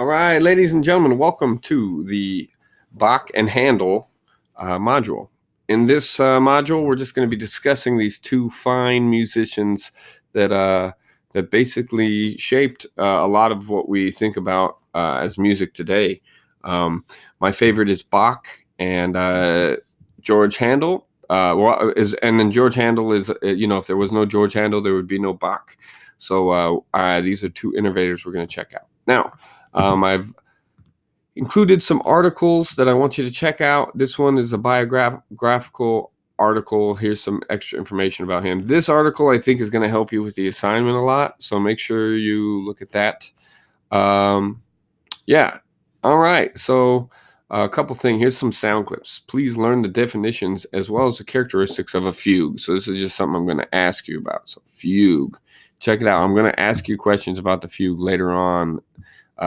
All right, ladies and gentlemen, welcome to the Bach and Handel module. In this module, we're just going to be discussing these two fine musicians that basically shaped a lot of what we think about as music today. My favorite is Bach and George Handel. And then George Handel is, if there was no George Handel, there would be no Bach. So these are two innovators we're going to check out now. I've included some articles that I want you to check out. This one is a biographical article. Here's some extra information about him. This article, I think, is going to help you with the assignment a lot, so make sure you look at that. Yeah. All right. So a couple things. Here's some sound clips. Please learn the definitions as well as the characteristics of a fugue. So this is just something I'm going to ask you about. So fugue. Check it out. I'm going to ask you questions about the fugue later on,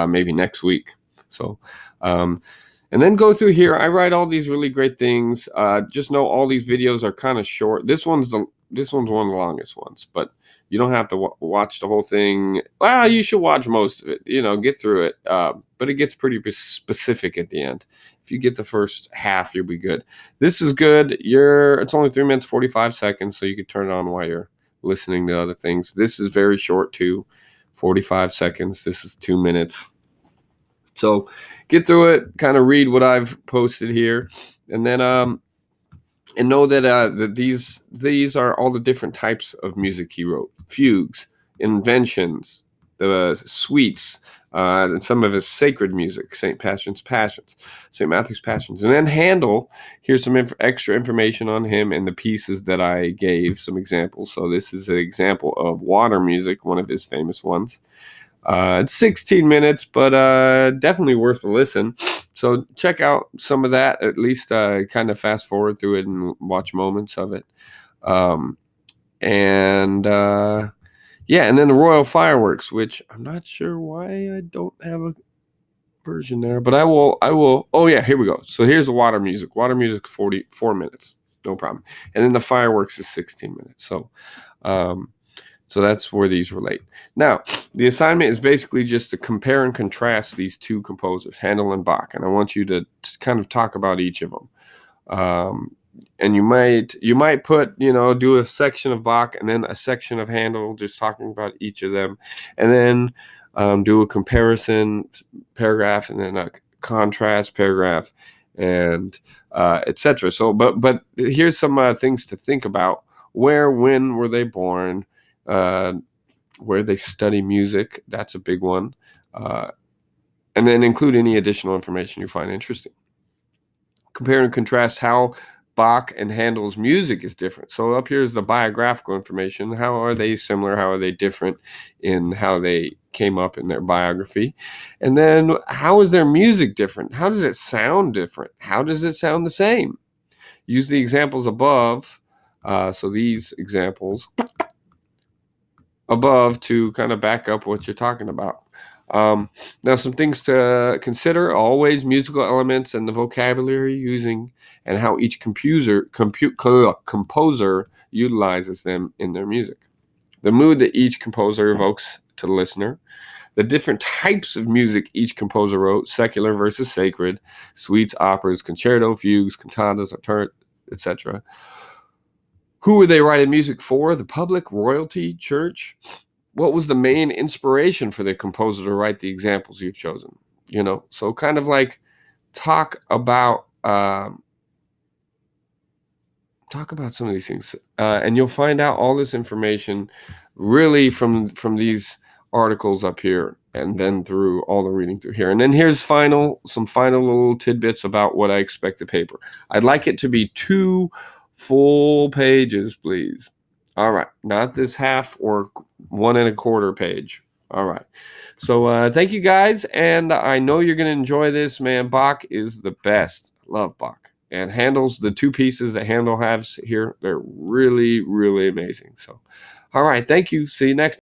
maybe next week. So, and then go through here. I write all these really great things. Just know all these videos are kind of short. This one's one of the longest ones, but you don't have to watch the whole thing. Well, you should watch most of it. Get through it. But it gets pretty specific at the end. If you get the first half, you'll be good. This is good. It's only 3 minutes 45 seconds, so you can turn it on while you're listening to other things. This is very short too, 45 seconds. This is 2 minutes. So get through it, kind of read what I've posted here, and then and know that these are all the different types of music he wrote: fugues, inventions, the suites, and some of his sacred music, St. Matthew's Passions, and then Handel. Here's some extra information on him and the pieces that I gave, some examples. So this is an example of water music, one of his famous ones. It's 16 minutes, but definitely worth a listen. So check out some of that, at least kind of fast forward through it and watch moments of it. And then the Royal Fireworks, which I'm not sure why I don't have a version there, but I will. Oh yeah, here we go. So here's the water music. Water music, 44 minutes, no problem. And then the fireworks is 16 minutes. So that's where these relate. Now, the assignment is basically just to compare and contrast these two composers, Handel and Bach, and I want you to kind of talk about each of them. And you might put, do a section of Bach and then a section of Handel, just talking about each of them, and then do a comparison paragraph and then a contrast paragraph, and etc. So, but here's some things to think about: when were they born? Where they study music, that's a big one, and then include any additional information you find interesting. Compare and contrast how Bach and Handel's music is different. So up here is the biographical information. How are they similar? How are they different in how they came up in their biography? And then how is their music different? How does it sound different? How does it sound the same? Use the examples above. So these examples above to kind of back up what you're talking about. Now, some things to consider: always musical elements and the vocabulary using and how each composer utilizes them in their music. The mood that each composer evokes to the listener. The different types of music each composer wrote: secular versus sacred, suites, operas, concerto, fugues, cantatas, etc. Who were they writing music for? The public, royalty, church? What was the main inspiration for the composer to write the examples you've chosen? So kind of like talk about some of these things, and you'll find out all this information really from these articles up here, and then through all the reading through here. And then here's some final little tidbits about what I expect the paper. I'd like it to be 2 full pages, please. All right, not this half or 1 1/4 page. All right. So thank you guys, and I know you're going to enjoy this, man. Bach is the best. Love Bach. And Handel's, the 2 pieces that Handel has here, they're really, really amazing. So, all right, thank you. See you next time.